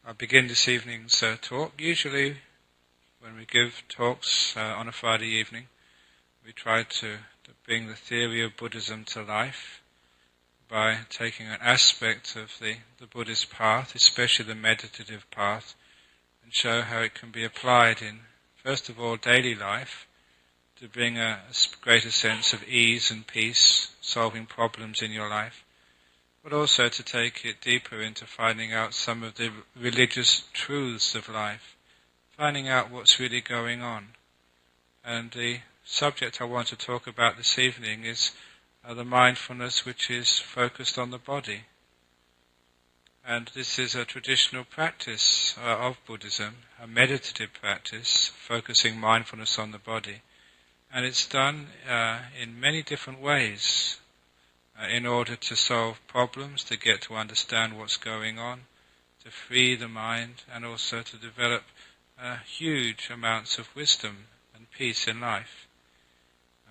I begin this evening's talk. Usually when we give talks on a Friday evening, we try to bring the theory of Buddhism to life by taking an aspect of the Buddhist path, especially the meditative path, and show how it can be applied in, first of all, daily life, to bring a greater sense of ease and peace, solving problems in your life, but also to take it deeper into finding out some of the religious truths of life, finding out what's really going on. And the subject I want to talk about this evening is the mindfulness which is focused on the body. And this is a traditional practice of Buddhism, a meditative practice, focusing mindfulness on the body. And it's done in many different ways in order to solve problems, to get to understand what's going on, to free the mind, and also to develop huge amounts of wisdom and peace in life.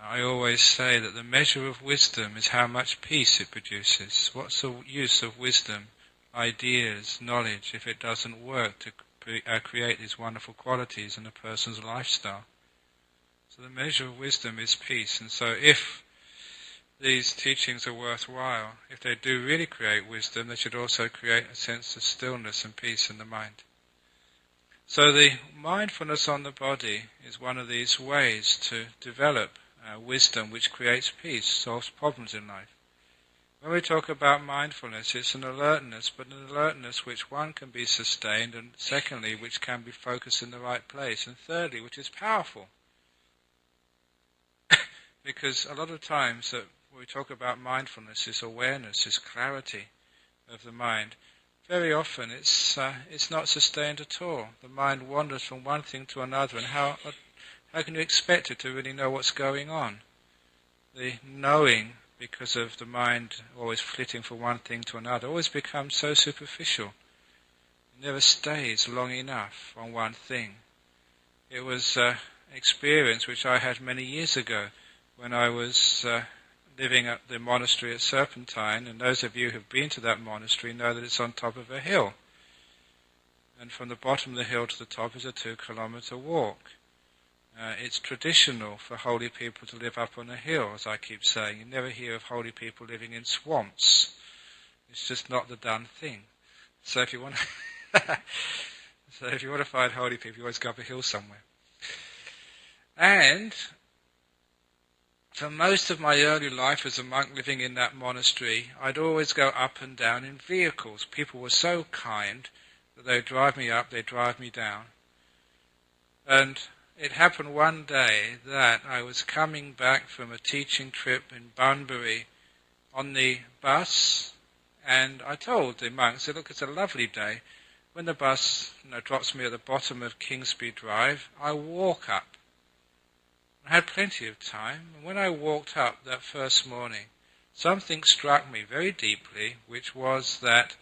I always say that the measure of wisdom is how much peace it produces. What's the use of wisdom, ideas, knowledge, if it doesn't work to create these wonderful qualities in a person's lifestyle? So the measure of wisdom is peace. And so if these teachings are worthwhile, if they do really create wisdom, they should also create a sense of stillness and peace in the mind. So the mindfulness on the body is one of these ways to develop wisdom which creates peace, solves problems in life. When we talk about mindfulness, it's an alertness, but an alertness which one can be sustained, and secondly, which can be focused in the right place, and thirdly, which is powerful. Because a lot of times that when we talk about mindfulness, this awareness, this clarity of the mind, very often it's not sustained at all. The mind wanders from one thing to another, and how can you expect it to really know what's going on? The knowing, because of the mind always flitting from one thing to another, always becomes so superficial. It never stays long enough on one thing. It was an experience which I had many years ago when I was living at the monastery at Serpentine, and those of you who have been to that monastery know that it's on top of a hill. And from the bottom of the hill to the top is a 2-kilometer walk. It's traditional for holy people to live up on a hill, as I keep saying. You never hear of holy people living in swamps. It's just not the done thing. So if you want to find holy people, you always go up a hill somewhere. And for most of my early life as a monk living in that monastery, I'd always go up and down in vehicles. People were so kind that they'd drive me up, they'd drive me down. And it happened one day that I was coming back from a teaching trip in Bunbury on the bus, and I told the monks, look, it's a lovely day. When the bus drops me at the bottom of Kingsby Drive, I walk up. I had plenty of time, and when I walked up that first morning, something struck me very deeply, which was that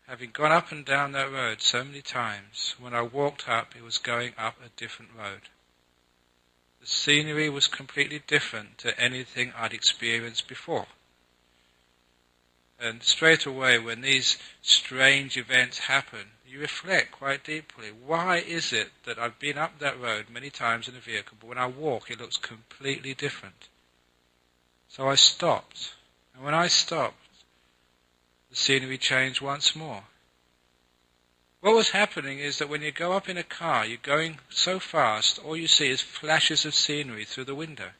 having gone up and down that road so many times, when I walked up, it was going up a different road. The scenery was completely different to anything I'd experienced before. And straight away, when these strange events happen, you reflect quite deeply. Why is it that I've been up that road many times in a vehicle, but when I walk it looks completely different? So I stopped. And when I stopped, the scenery changed once more. What was happening is that when you go up in a car, you're going so fast, all you see is flashes of scenery through the window.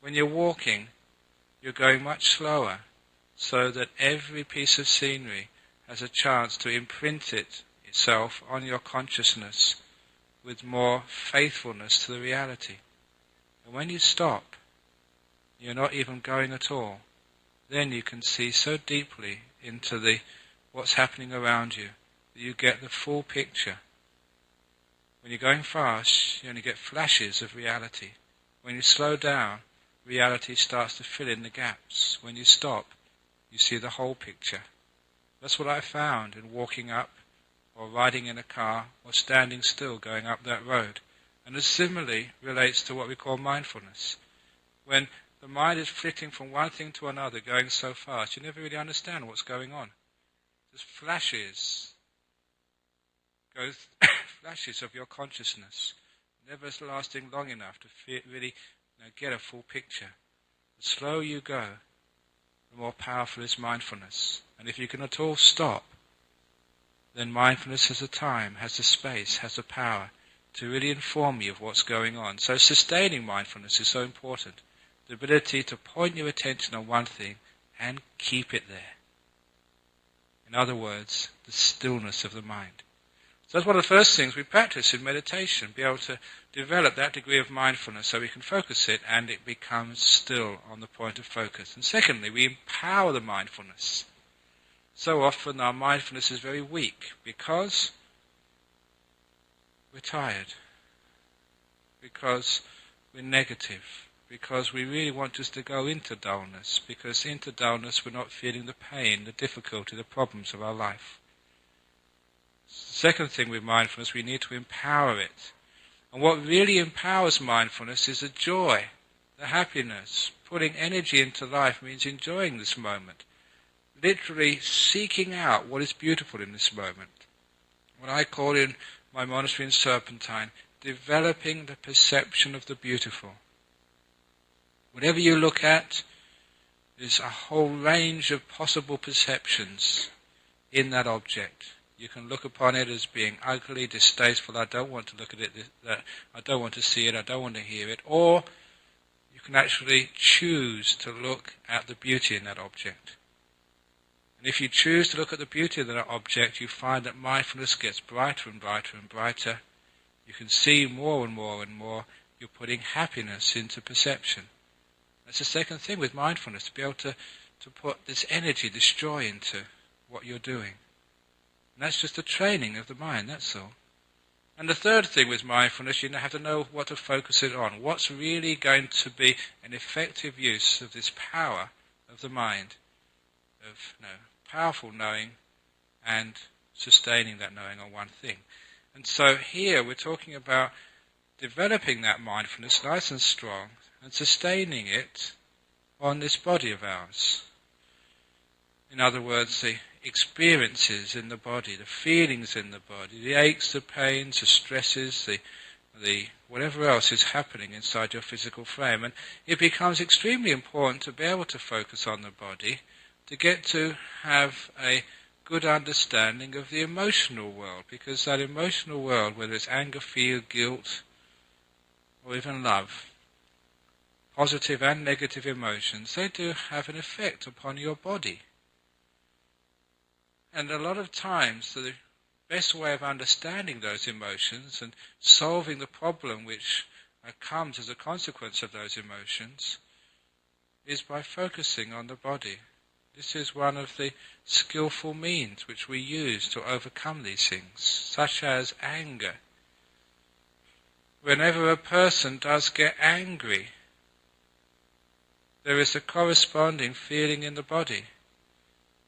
When you're walking, you're going much slower, so that every piece of scenery has a chance to imprint itself on your consciousness with more faithfulness to the reality. And when you stop, you're not even going at all. Then you can see so deeply into what's happening around you that you get the full picture. When you're going fast, you only get flashes of reality. When you slow down, reality starts to fill in the gaps. When you stop, you see the whole picture. That's what I found in walking up, or riding in a car, or standing still going up that road. And this similarly relates to what we call mindfulness. When the mind is flitting from one thing to another, going so fast, you never really understand what's going on. There's flashes goes flashes of your consciousness, never lasting long enough to really get a full picture. The slower you go, the more powerful is mindfulness. And if you can at all stop, then mindfulness has the time, has the space, has the power to really inform you of what's going on. So sustaining mindfulness is so important. The ability to point your attention on one thing and keep it there. In other words, the stillness of the mind. So that's one of the first things we practice in meditation, be able to develop that degree of mindfulness so we can focus it and it becomes still on the point of focus. And secondly, we empower the mindfulness. So often our mindfulness is very weak because we're tired, because we're negative, because we really want just to go into dullness, because into dullness we're not feeling the pain, the difficulty, the problems of our life. Second thing with mindfulness, we need to empower it. And what really empowers mindfulness is the joy, the happiness. Putting energy into life means enjoying this moment. Literally seeking out what is beautiful in this moment. What I call in my monastery in Serpentine, developing the perception of the beautiful. Whatever you look at, there's a whole range of possible perceptions in that object. You can look upon it as being ugly, distasteful, I don't want to look at it, I don't want to see it, I don't want to hear it. Or you can actually choose to look at the beauty in that object. And if you choose to look at the beauty of that object, you find that mindfulness gets brighter and brighter and brighter. You can see more and more and more. You're putting happiness into perception. That's the second thing with mindfulness, to be able to put this energy, this joy into what you're doing. And that's just a training of the mind, that's all. And the third thing with mindfulness, you have to know what to focus it on. What's really going to be an effective use of this power of the mind, of powerful knowing and sustaining that knowing on one thing. And so here we're talking about developing that mindfulness nice and strong and sustaining it on this body of ours. In other words, the experiences in the body, the feelings in the body, the aches, the pains, the stresses, the whatever else is happening inside your physical frame. And it becomes extremely important to be able to focus on the body, to get to have a good understanding of the emotional world, because that emotional world, whether it's anger, fear, guilt, or even love, positive and negative emotions, they do have an effect upon your body. And a lot of times the best way of understanding those emotions and solving the problem which comes as a consequence of those emotions is by focusing on the body. This is one of the skillful means which we use to overcome these things, such as anger. Whenever a person does get angry, there is a corresponding feeling in the body.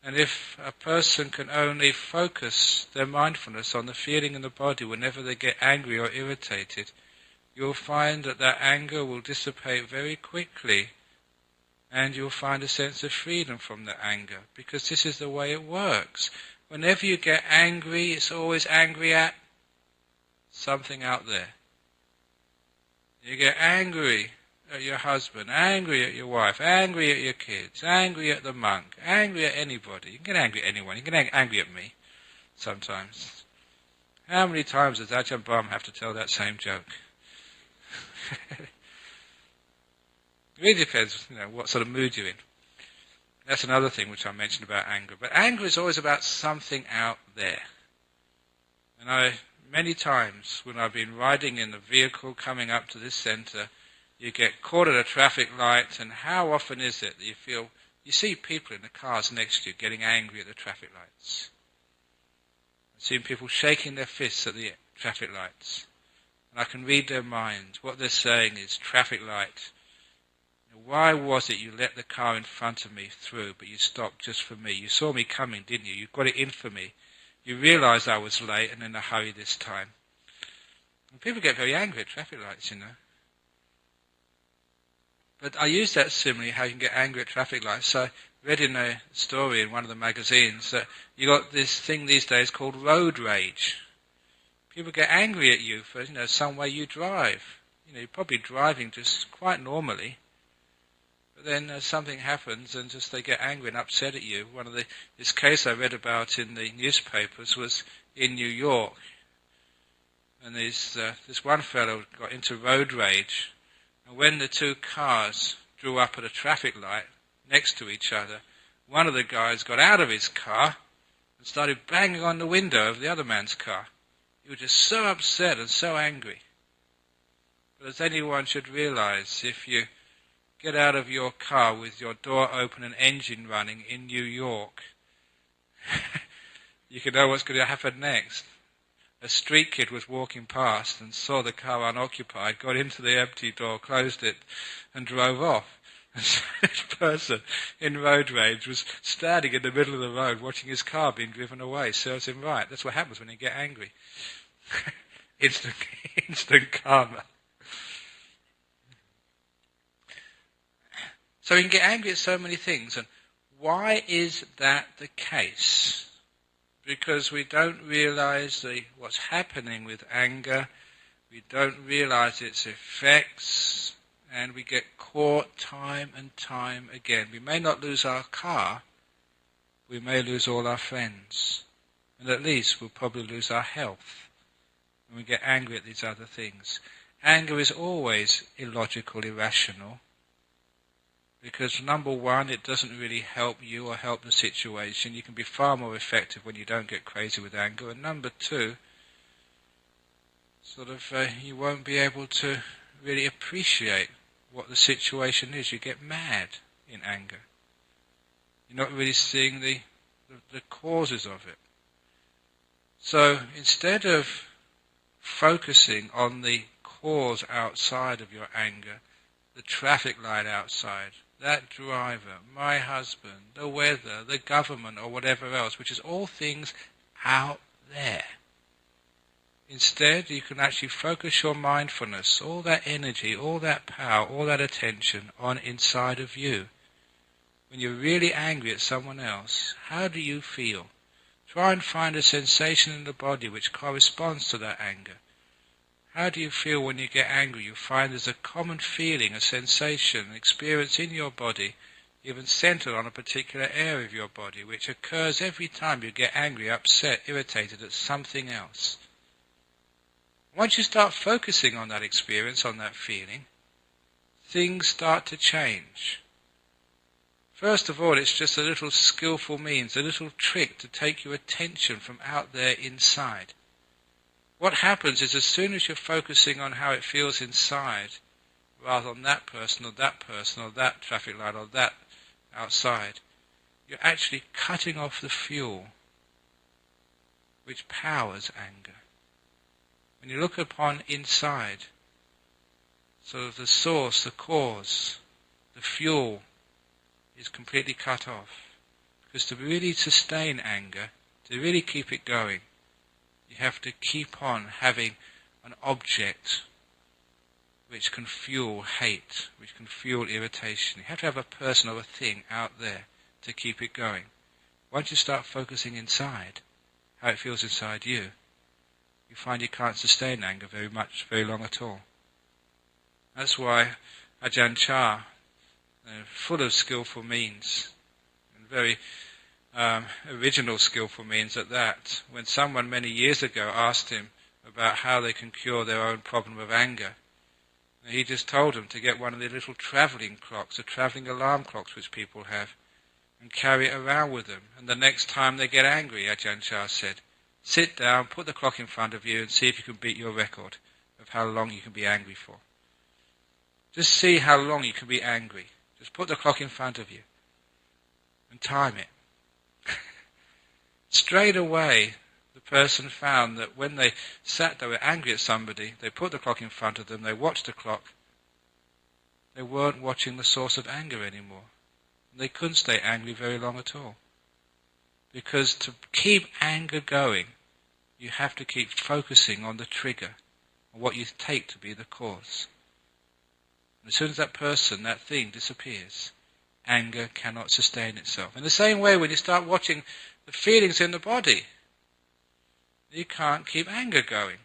And if a person can only focus their mindfulness on the feeling in the body whenever they get angry or irritated, you'll find that that anger will dissipate very quickly, and you'll find a sense of freedom from the anger, because this is the way it works. Whenever you get angry, it's always angry at something out there. You get angry at your husband, angry at your wife, angry at your kids, angry at the monk, angry at anybody. You can get angry at anyone. You can get angry at me sometimes. How many times does Ajahn Brahm have to tell that same joke? It really depends, what sort of mood you're in. That's another thing which I mentioned about anger. But anger is always about something out there. And many times when I've been riding in the vehicle coming up to this centre, you get caught at a traffic light, and how often is it that you see people in the cars next to you getting angry at the traffic lights? I've seen people shaking their fists at the traffic lights. And I can read their minds. What they're saying is, traffic light, why was it you let the car in front of me through, but you stopped just for me? You saw me coming, didn't you? You got it in for me. You realised I was late and in a hurry this time. And people get very angry at traffic lights, But I use that simile, how you can get angry at traffic lights. So I read in a story in one of the magazines that you got this thing these days called road rage. People get angry at you for, some way you drive. You're probably driving just quite normally, but then something happens and just they get angry and upset at you. This case I read about in the newspapers was in New York, and this one fellow got into road rage, and when the two cars drew up at a traffic light next to each other, one of the guys got out of his car and started banging on the window of the other man's car. He was just so upset and so angry. But as anyone should realize, if you get out of your car with your door open and engine running in New York, you can know what's going to happen next. A street kid was walking past and saw the car unoccupied, got into the empty door, closed it, and drove off. And so this person in road rage was standing in the middle of the road watching his car being driven away. Serves him right. That's what happens when you get angry. Instant karma. So we can get angry at so many things. And why is that the case? Because we don't realize what's happening with anger. We don't realize its effects. And we get caught time and time again. We may not lose our car. We may lose all our friends. And at least we'll probably lose our health. And we get angry at these other things. Anger is always illogical, irrational. Because number one, it doesn't really help you or help the situation. You can be far more effective when you don't get crazy with anger. And number two, you won't be able to really appreciate what the situation is. You get mad in anger. You're not really seeing the causes of it. So instead of focusing on the cause outside of your anger, the traffic light outside, that driver, my husband, the weather, the government, or whatever else, which is all things out there. Instead, you can actually focus your mindfulness, all that energy, all that power, all that attention on inside of you. When you're really angry at someone else, how do you feel? Try and find a sensation in the body which corresponds to that anger. How do you feel when you get angry? You find there's a common feeling, a sensation, an experience in your body, even centered on a particular area of your body, which occurs every time you get angry, upset, irritated at something else. Once you start focusing on that experience, on that feeling, things start to change. First of all, it's just a little skillful means, a little trick to take your attention from out there inside. What happens is as soon as you're focusing on how it feels inside, rather than that person or that traffic light or that outside, you're actually cutting off the fuel which powers anger. When you look upon inside, sort of the source, the cause, the fuel is completely cut off. Because to really sustain anger, to really keep it going, you have to keep on having an object which can fuel hate, which can fuel irritation. You have to have a person or a thing out there to keep it going. Once you start focusing inside, how it feels inside you, you find you can't sustain anger very long at all. That's why Ajahn Brahm, full of skillful means, and very original skillful means at that, when someone many years ago asked him about how they can cure their own problem of anger, he just told them to get one of the little travelling clocks, the travelling alarm clocks which people have, and carry it around with them. And the next time they get angry, Ajahn Brahm said, sit down, put the clock in front of you and see if you can beat your record of how long you can be angry for. Just see how long you can be angry. Just put the clock in front of you and time it. Straight away, the person found that when they were angry at somebody, they put the clock in front of them, they watched the clock, they weren't watching the source of anger anymore. They couldn't stay angry very long at all. Because to keep anger going, you have to keep focusing on the trigger, on what you take to be the cause. And as soon as that person, that thing disappears, anger cannot sustain itself. In the same way, when you start watching the feelings in the body, you can't keep anger going.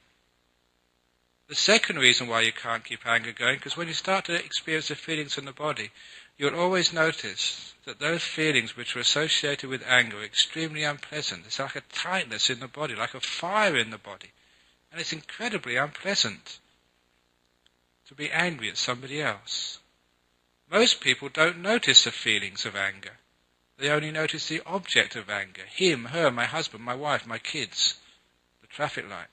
The second reason why you can't keep anger going, because when you start to experience the feelings in the body, you'll always notice that those feelings which are associated with anger are extremely unpleasant. It's like a tightness in the body, like a fire in the body. And it's incredibly unpleasant to be angry at somebody else. Most people don't notice the feelings of anger. They only notice the object of anger. Him, her, my husband, my wife, my kids, the traffic light.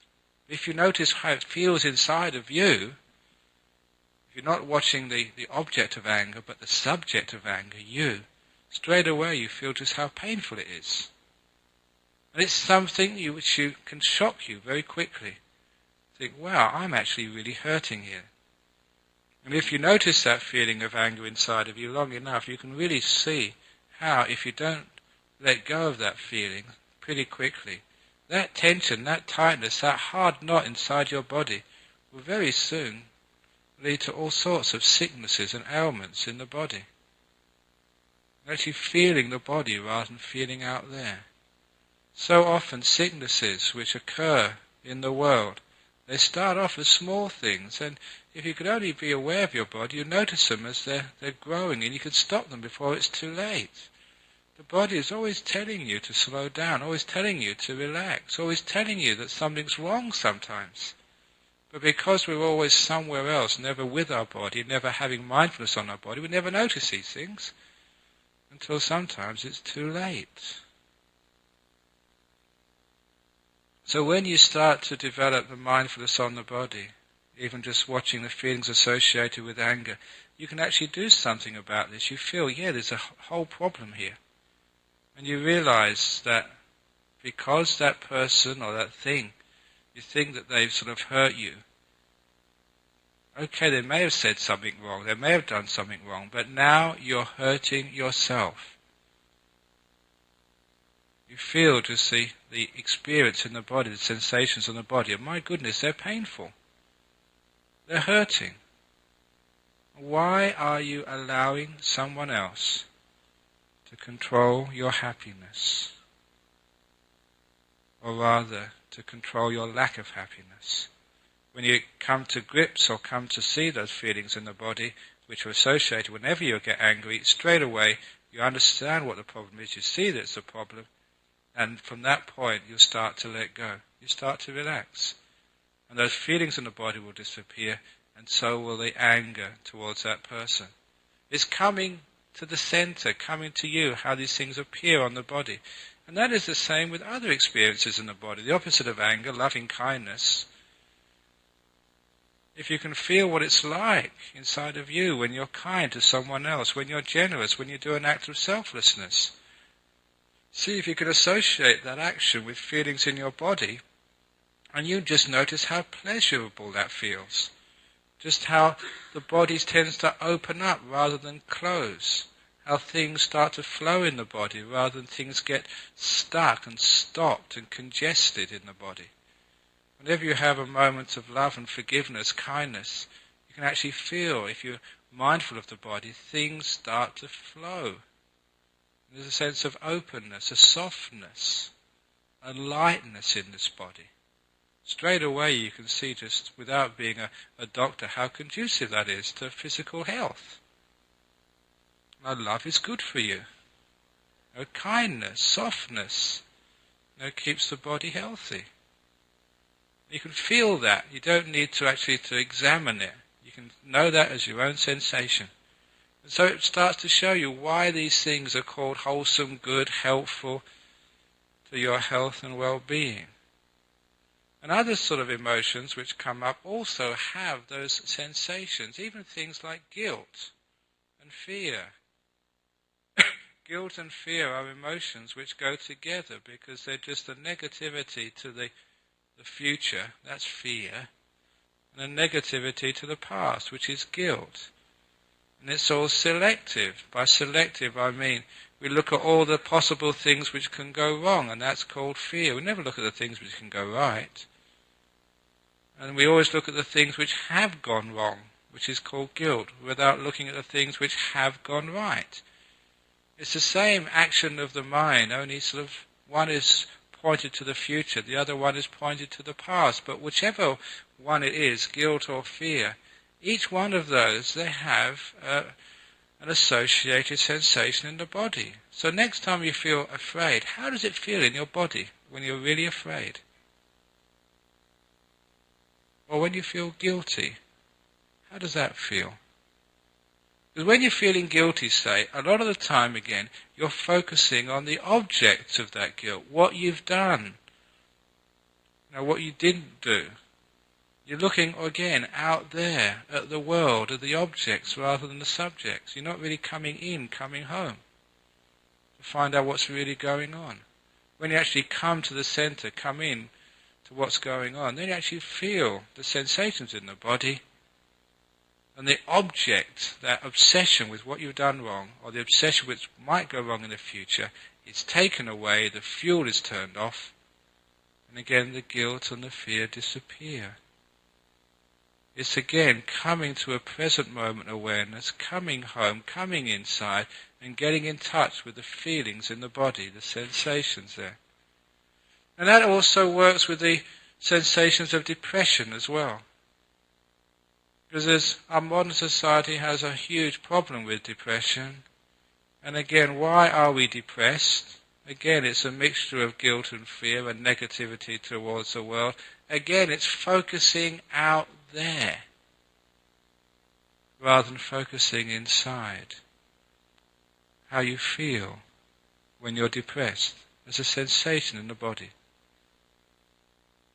If you notice how it feels inside of you, if you're not watching the object of anger, but the subject of anger, you, straight away you feel just how painful it is. And it's something which can shock you very quickly. Think, wow, I'm actually really hurting here. And if you notice that feeling of anger inside of you long enough, you can really see how, if you don't let go of that feeling pretty quickly, that tension, that tightness, that hard knot inside your body will very soon lead to all sorts of sicknesses and ailments in the body. Actually feeling the body rather than feeling out there. So often sicknesses which occur in the world, they start off as small things, and if you could only be aware of your body, you notice them as they're growing, and you can stop them before it's too late. The body is always telling you to slow down, always telling you to relax, always telling you that something's wrong sometimes. But because we're always somewhere else, never with our body, never having mindfulness on our body, we never notice these things until sometimes it's too late. So when you start to develop the mindfulness on the body, even just watching the feelings associated with anger, you can actually do something about this. You feel, yeah, there's a whole problem here. And you realize that because that person or that thing, you think that they've sort of hurt you. Okay, they may have said something wrong, they may have done something wrong, but now you're hurting yourself. You feel just the experience in the body, the sensations in the body, and my goodness, they're painful. They're hurting. Why are you allowing someone else to control your happiness? Or rather, to control your lack of happiness? When you come to grips or come to see those feelings in the body, which are associated whenever you get angry, straight away you understand what the problem is, you see that it's a problem, and from that point you start to let go. You start to relax. And those feelings in the body will disappear, and so will the anger towards that person. It's coming to the center, coming to you, how these things appear on the body. And that is the same with other experiences in the body. The opposite of anger, loving kindness. If you can feel what it's like inside of you when you're kind to someone else, when you're generous, when you do an act of selflessness, see if you can associate that action with feelings in your body, and you just notice how pleasurable that feels. Just how the body tends to open up rather than close. How things start to flow in the body rather than things get stuck and stopped and congested in the body. Whenever you have a moment of love and forgiveness, kindness, you can actually feel, if you're mindful of the body, things start to flow. There's a sense of openness, a softness, a lightness in this body. Straight away you can see, just without being a doctor, how conducive that is to physical health. Love is good for you. Kindness, softness, keeps the body healthy. You can feel that. You don't need to actually to examine it. You can know that as your own sensation. And so it starts to show you why these things are called wholesome, good, helpful to your health and well-being. And other sort of emotions which come up also have those sensations, even things like guilt and fear. Guilt and fear are emotions which go together because they're just a negativity to the future, that's fear, and a negativity to the past, which is guilt. And it's all selective. By selective I mean we look at all the possible things which can go wrong, and that's called fear. We never look at the things which can go right. And we always look at the things which have gone wrong, which is called guilt, without looking at the things which have gone right. It's the same action of the mind, only sort of one is pointed to the future, the other one is pointed to the past. But whichever one it is, guilt or fear, each one of those, they have an associated sensation in the body. So next time you feel afraid, how does it feel in your body when you're really afraid? Or when you feel guilty, how does that feel? Because when you're feeling guilty, say, a lot of the time again, you're focusing on the object of that guilt, what you've done, what you didn't do. You're looking again out there at the world, at the objects rather than the subjects. You're not really coming home to find out what's really going on. When you actually come to the center, come in to what's going on, then you actually feel the sensations in the body. And the object, that obsession with what you've done wrong, or the obsession which might go wrong in the future, is taken away, the fuel is turned off, and again the guilt and the fear disappear. It's again coming to a present moment awareness, coming home, coming inside, and getting in touch with the feelings in the body, the sensations there. And that also works with the sensations of depression as well. Because our modern society has a huge problem with depression. And again, why are we depressed? Again, it's a mixture of guilt and fear and negativity towards the world. Again, it's focusing out there rather than focusing inside. How you feel when you're depressed. There's a sensation in the body.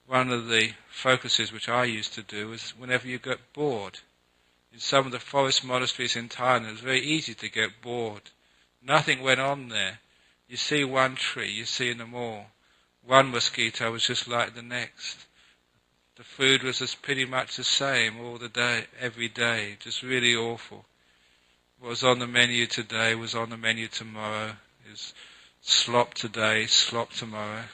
One of the focuses which I used to do was whenever you get bored. In some of the forest monasteries in Thailand, it was very easy to get bored. Nothing went on there. You see one tree, you see them all. One mosquito was just like the next. The food was just pretty much the same all the day, every day, just really awful. What was on the menu today was on the menu tomorrow. It was slop today, slop tomorrow.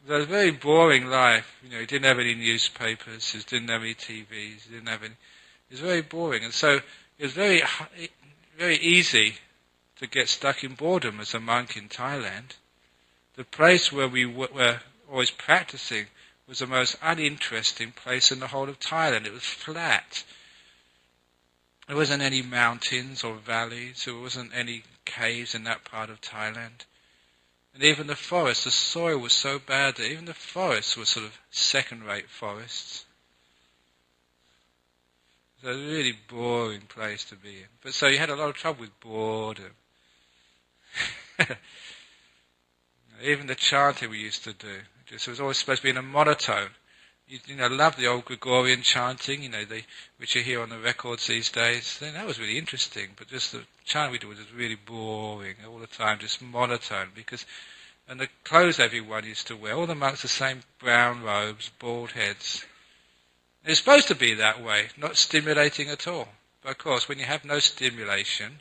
It was a very boring life. You didn't have any newspapers, you didn't have any TVs, you didn't have any. It was very boring, and so it was very easy to get stuck in boredom as a monk in Thailand. The place where we were always practicing was the most uninteresting place in the whole of Thailand. It was flat. There wasn't any mountains or valleys. There wasn't any caves in that part of Thailand. And even the forest, the soil was so bad that even the forests were sort of second-rate forests. It was a really boring place to be in. But so you had a lot of trouble with boredom. Even the chanting we used to do, it was always supposed to be in a monotone. I love the old Gregorian chanting, which you hear on the records these days. Then that was really interesting, but just the chant we did was just really boring all the time, just monotone. And the clothes everyone used to wear, all the monks the same brown robes, bald heads. It's supposed to be that way, not stimulating at all. But of course, when you have no stimulation,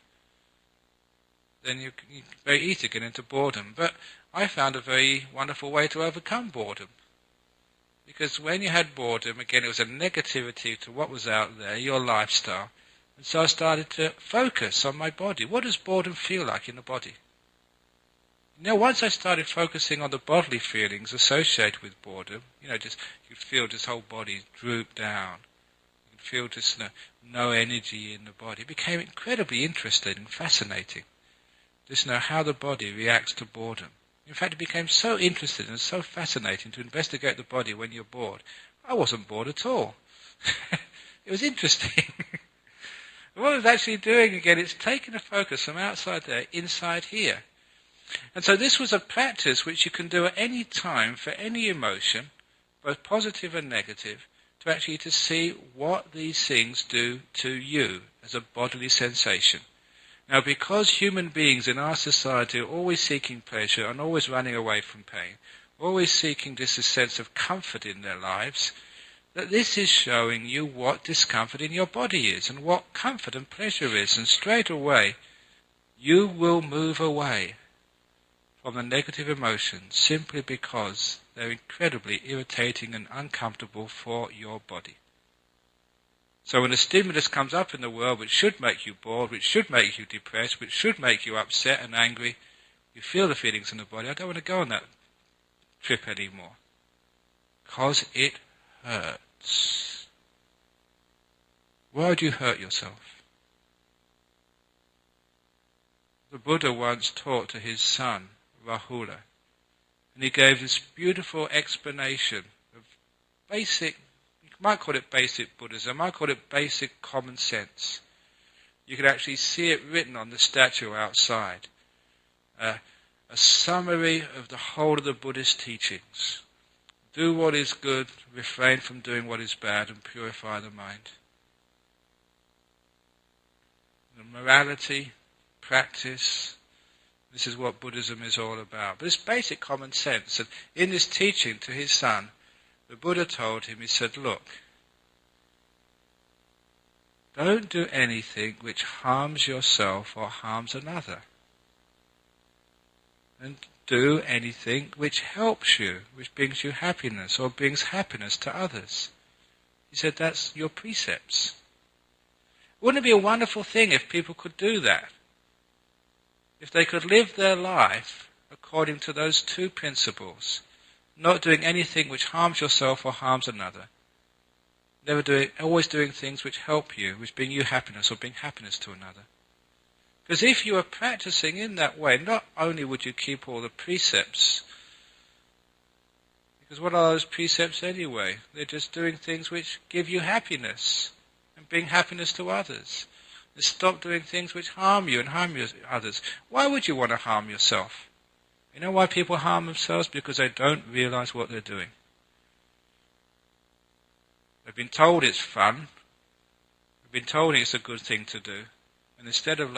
then you're very easy to get into boredom. But I found a very wonderful way to overcome boredom. Because when you had boredom, again, it was a negativity to what was out there, your lifestyle. And so I started to focus on my body. What does boredom feel like in the body? Once I started focusing on the bodily feelings associated with boredom, just you feel this whole body droop down. You can feel just no energy in the body. It became incredibly interesting and fascinating. Just know how the body reacts to boredom. In fact, it became so interesting and so fascinating to investigate the body when you're bored. I wasn't bored at all. It was interesting. What I was actually doing, again, it's taking the focus from outside there, inside here. And so this was a practice which you can do at any time for any emotion, both positive and negative, to see what these things do to you as a bodily sensation. Now, because human beings in our society are always seeking pleasure and always running away from pain, always seeking just a sense of comfort in their lives, that this is showing you what discomfort in your body is and what comfort and pleasure is. And straight away, you will move away from the negative emotions simply because they're incredibly irritating and uncomfortable for your body. So when a stimulus comes up in the world which should make you bored, which should make you depressed, which should make you upset and angry, You feel the feelings in the body. I don't want to go on that trip anymore. Because it hurts. Why would you hurt yourself? The Buddha once taught to his son, Rahula, and he gave this beautiful explanation of basic, you might call it basic Buddhism, I might call it basic common sense. You could actually see it written on the statue outside. A summary of the whole of the Buddhist teachings. Do what is good, refrain from doing what is bad, and purify the mind. The morality, practice, this is what Buddhism is all about. But it's basic common sense. And in this teaching to his son, the Buddha told him, he said, look, don't do anything which harms yourself or harms another. And do anything which helps you, which brings you happiness or brings happiness to others. He said, that's your precepts. Wouldn't it be a wonderful thing if people could do that? If they could live their life according to those two principles, not doing anything which harms yourself or harms another, always doing things which help you, which bring you happiness or bring happiness to another. Because if you are practicing in that way, not only would you keep all the precepts, because what are those precepts anyway? They're just doing things which give you happiness and bring happiness to others. And stop doing things which harm you and harm others. Why would you want to harm yourself? You know why people harm themselves? Because they don't realize what they're doing. They've been told it's fun. They've been told it's a good thing to do. And instead of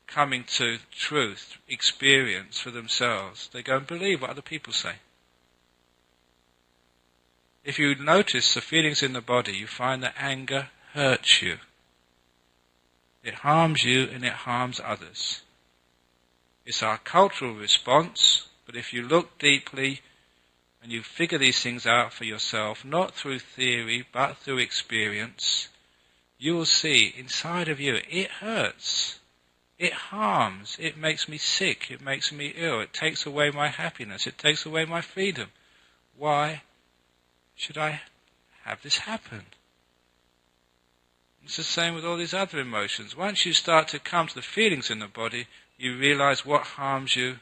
coming to truth, experience for themselves, they go and believe what other people say. If you notice the feelings in the body, you find that anger hurts you. It harms you and it harms others. It's our cultural response, but if you look deeply and you figure these things out for yourself, not through theory but through experience, you will see inside of you it hurts. It harms. It makes me sick. It makes me ill. It takes away my happiness. It takes away my freedom. Why should I have this happen? It's the same with all these other emotions. Once you start to come to the feelings in the body, you realize what harms you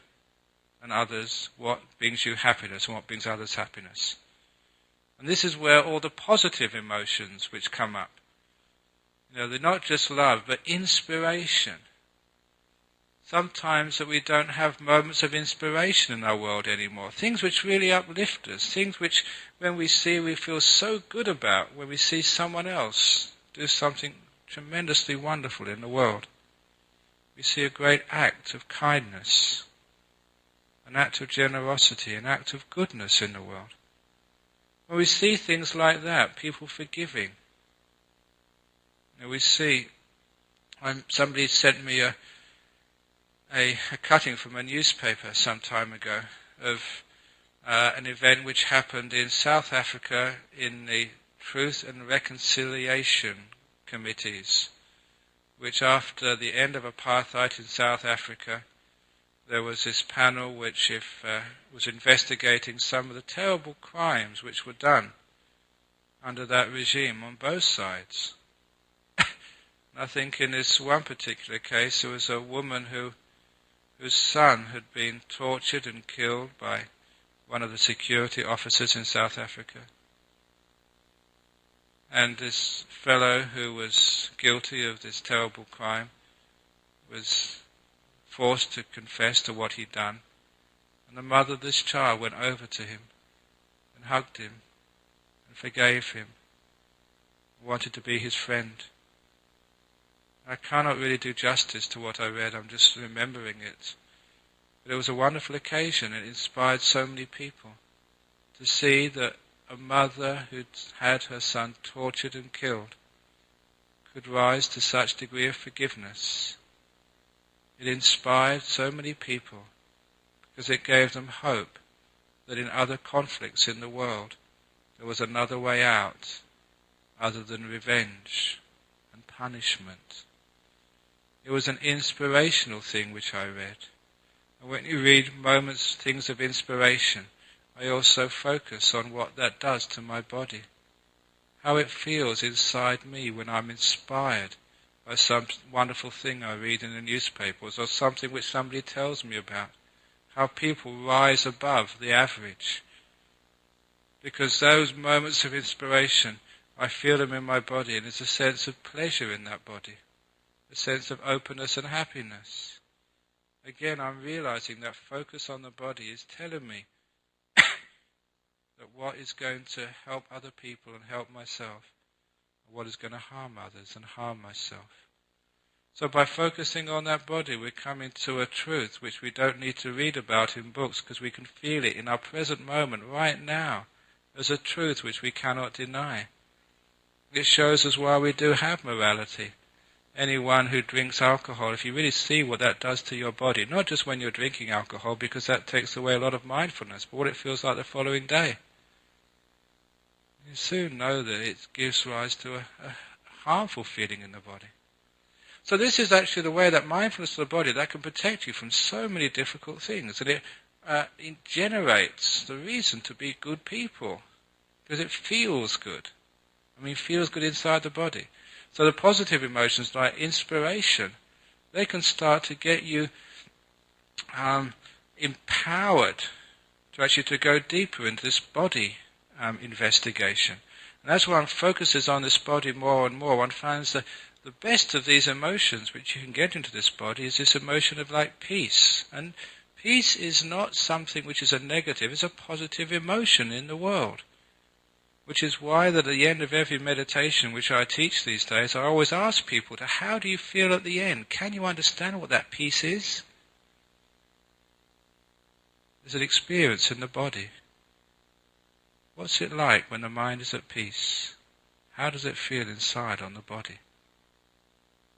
and others, what brings you happiness and what brings others happiness. And this is where all the positive emotions which come up, they're not just love, but inspiration. Sometimes that we don't have moments of inspiration in our world anymore. Things which really uplift us. Things which, when we see, we feel so good about. When we see someone else do something tremendously wonderful in the world. We see a great act of kindness, an act of generosity, an act of goodness in the world. When we see things like that, people forgiving. We see, somebody sent me a cutting from a newspaper some time ago of an event which happened in South Africa in the Truth and Reconciliation Committees, which after the end of apartheid in South Africa, there was this panel which was investigating some of the terrible crimes which were done under that regime on both sides. I think in this one particular case there was a woman whose son had been tortured and killed by one of the security officers in South Africa. And this fellow who was guilty of this terrible crime was forced to confess to what he'd done. And the mother of this child went over to him and hugged him and forgave him, wanted to be his friend. I cannot really do justice to what I read, I'm just remembering it. But it was a wonderful occasion. It inspired so many people to see that a mother who'd had her son tortured and killed could rise to such degree of forgiveness. It inspired so many people because it gave them hope that in other conflicts in the world there was another way out other than revenge and punishment. It was an inspirational thing which I read. And when you read moments, things of inspiration, I also focus on what that does to my body. How it feels inside me when I'm inspired by some wonderful thing I read in the newspapers or something which somebody tells me about. How people rise above the average. Because those moments of inspiration, I feel them in my body, and there's a sense of pleasure in that body, a sense of openness and happiness. Again, I'm realizing that focus on the body is telling me that what is going to help other people and help myself, and what is going to harm others and harm myself. So by focusing on that body, we're coming to a truth which we don't need to read about in books, because we can feel it in our present moment, right now, as a truth which we cannot deny. It shows us why we do have morality. Anyone who drinks alcohol, if you really see what that does to your body, not just when you're drinking alcohol, because that takes away a lot of mindfulness, but what it feels like the following day. You soon know that it gives rise to a harmful feeling in the body. So this is actually the way that mindfulness of the body, that can protect you from so many difficult things. And it generates the reason to be good people, because it feels good. It feels good inside the body. So the positive emotions like inspiration, they can start to get you empowered to go deeper into this body investigation. And as one focuses on this body more and more, one finds that the best of these emotions which you can get into this body is this emotion of peace. And peace is not something which is a negative, it's a positive emotion in the world. Which is why that at the end of every meditation which I teach these days, I always ask people how do you feel at the end? Can you understand what that peace is? There's an experience in the body. What's it like when the mind is at peace? How does it feel inside on the body?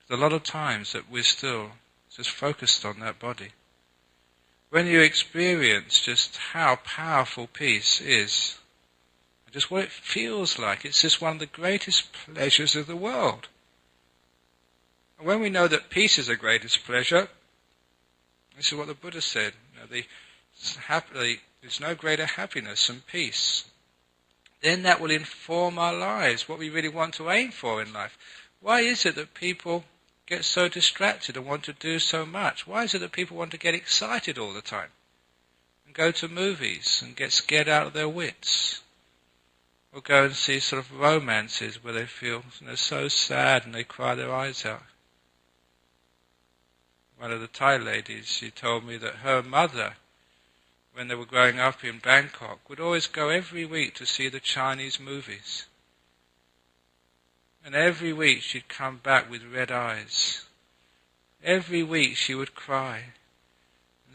There's a lot of times that we're still just focused on that body. When you experience just how powerful peace is, just what it feels like, it's just one of the greatest pleasures of the world. And when we know that peace is the greatest pleasure, this is what the Buddha said, there's no greater happiness than peace. Then that will inform our lives, what we really want to aim for in life. Why is it that people get so distracted and want to do so much? Why is it that people want to get excited all the time and go to movies and get scared out of their wits? Or go and see sort of romances where they feel so sad and they cry their eyes out. One of the Thai ladies, she told me that her mother, when they were growing up in Bangkok, would always go every week to see the Chinese movies. And every week she'd come back with red eyes. Every week she would cry.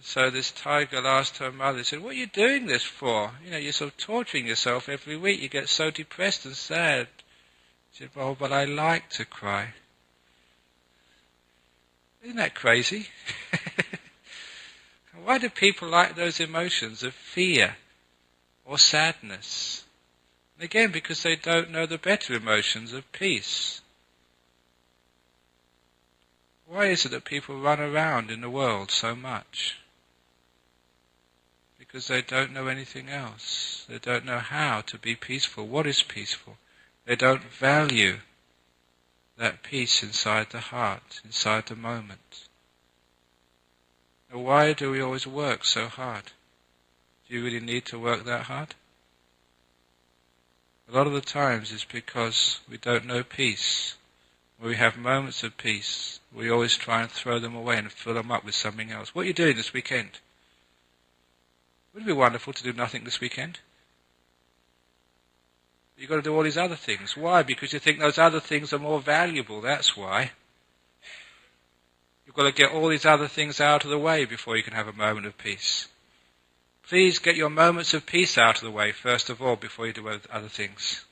So this Thai girl asked her mother, she said, what are you doing this for? You're sort of torturing yourself every week. You get so depressed and sad. She said, well, but I like to cry. Isn't that crazy? Why do people like those emotions of fear or sadness? And again, because they don't know the better emotions of peace. Why is it that people run around in the world so much? Because they don't know anything else. They don't know how to be peaceful. What is peaceful? They don't value that peace inside the heart, inside the moment. Now, why do we always work so hard? Do you really need to work that hard? A lot of the times it's because we don't know peace. When we have moments of peace, we always try and throw them away and fill them up with something else. What are you doing this weekend? Wouldn't it be wonderful to do nothing this weekend? You've got to do all these other things. Why? Because you think those other things are more valuable, that's why. You've got to get all these other things out of the way before you can have a moment of peace. Please get your moments of peace out of the way first of all before you do other things.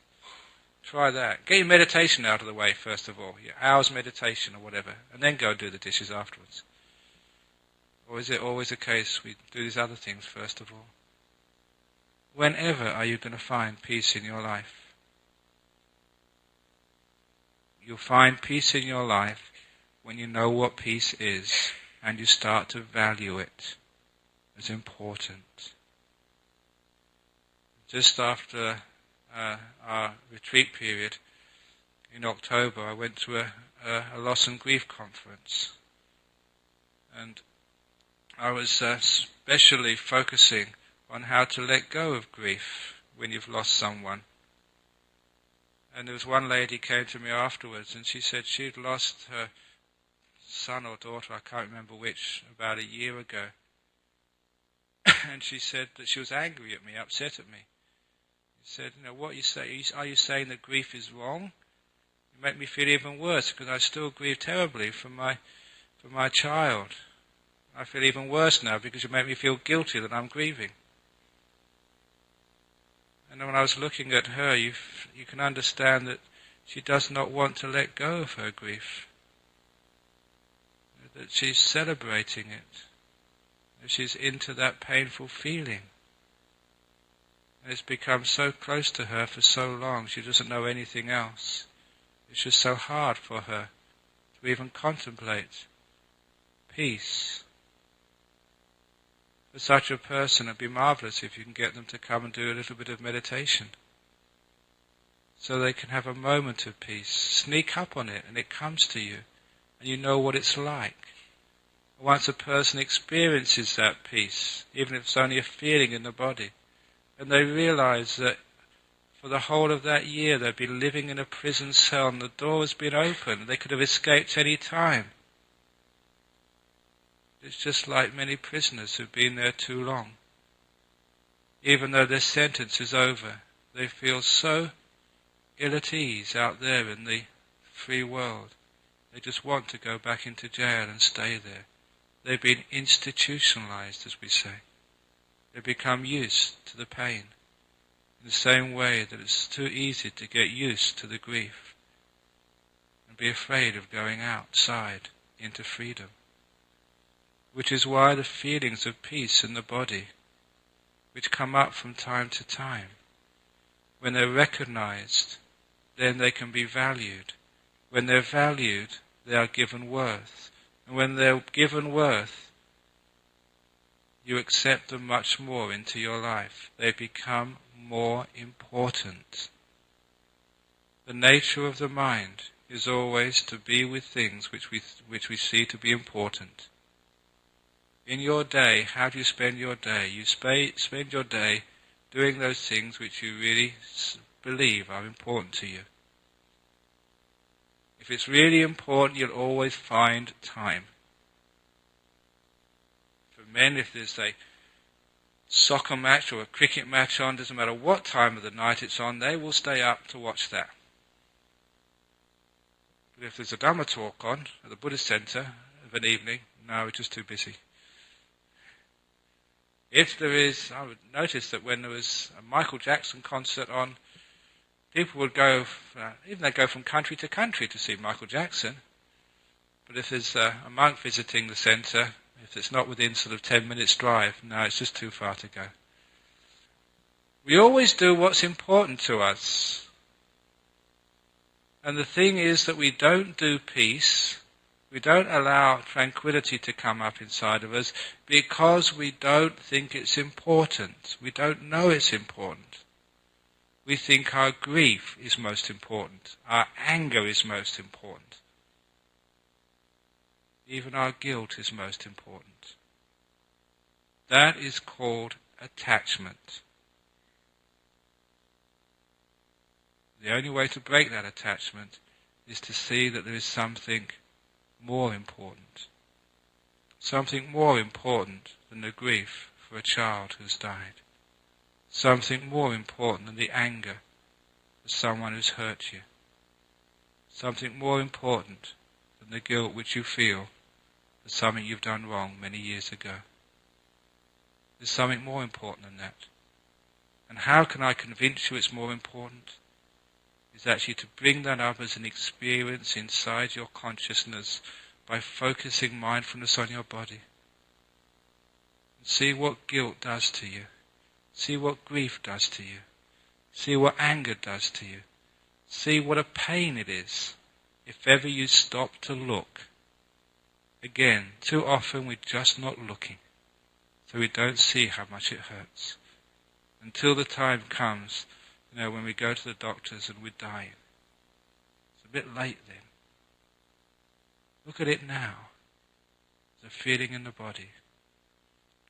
Try that. Get your meditation out of the way first of all, your hour's meditation or whatever, and then go and do the dishes afterwards. Or is it always the case we do these other things first of all? Whenever are you going to find peace in your life? You'll find peace in your life when you know what peace is and you start to value it. was important. Just after our retreat period in October, I went to a loss and grief conference, and I was especially focusing on how to let go of grief when you've lost someone. And there was one lady came to me afterwards, and she said she'd lost her son or daughter, I can't remember which, about a year ago. And she said that she was angry at me, upset at me. She said, what you say, are you saying that grief is wrong? You make me feel even worse, because I still grieve terribly for my child. I feel even worse now because you make me feel guilty that I'm grieving. And when I was looking at her, you can understand that she does not want to let go of her grief. That she's celebrating it. That she's into that painful feeling. And it's become so close to her for so long, she doesn't know anything else. It's just so hard for her to even contemplate peace. For such a person, it'd be marvelous if you can get them to come and do a little bit of meditation, so they can have a moment of peace. Sneak up on it, and it comes to you, and you know what it's like. Once a person experiences that peace, even if it's only a feeling in the body, and they realize that for the whole of that year they've been living in a prison cell, and the door has been open, they could have escaped any time. It's just like many prisoners who've been there too long. Even though their sentence is over, they feel so ill at ease out there in the free world. They just want to go back into jail and stay there. They've been institutionalized, as we say. They become used to the pain, in the same way that it's too easy to get used to the grief and be afraid of going outside into freedom. Which is why the feelings of peace in the body, which come up from time to time, when they're recognized, then they can be valued. When they're valued, they are given worth. And when they're given worth, you accept them much more into your life. They become more important. The nature of the mind is always to be with things which we see to be important. In your day, how do you spend your day? You spend your day doing those things which you really believe are important to you. If it's really important, you'll always find time. For men, if there's a soccer match or a cricket match on, doesn't matter what time of the night it's on, they will stay up to watch that. But if there's a Dhamma talk on at the Buddhist Centre of an evening, no, we're just too busy. If there is, I would notice that when there was a Michael Jackson concert on, people would go, even they'd go from country to country to see Michael Jackson. But if there's a monk visiting the centre, if it's not within sort of 10 minutes drive, no, it's just too far to go. We always do what's important to us. And the thing is that we don't do peace, we don't allow tranquility to come up inside of us because we don't think it's important. We don't know it's important. We think our grief is most important. Our anger is most important. Even our guilt is most important. That is called attachment. The only way to break that attachment is to see that there is something more important. Something more important than the grief for a child who's died. Something more important than the anger for someone who's hurt you. Something more important than the guilt which you feel for something you've done wrong many years ago. There's something more important than that. And how can I convince you it's more important? Is actually to bring that up as an experience inside your consciousness by focusing mindfulness on your body. And see what guilt does to you. See what grief does to you. See what anger does to you. See what a pain it is if ever you stop to look. Again, too often we're just not looking. So we don't see how much it hurts. Until the time comes, when we go to the doctors and we're dying. It's a bit late then. Look at it now. There's a feeling in the body.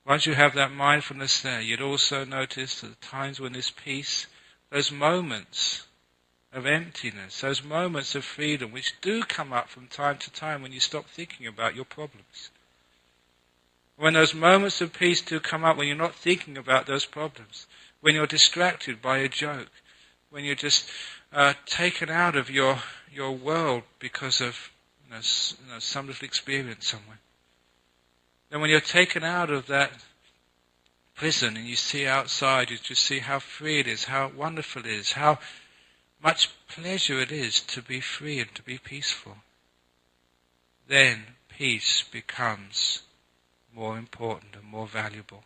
Once you have that mindfulness there, you'd also notice that the times when there's peace, those moments of emptiness, those moments of freedom, which do come up from time to time when you stop thinking about your problems. When those moments of peace do come up, when you're not thinking about those problems, when you're distracted by a joke, when you're just taken out of your world because of some little experience somewhere. Then when you're taken out of that prison and you see outside, you just see how free it is, how wonderful it is, how much pleasure it is to be free and to be peaceful. Then peace becomes more important and more valuable.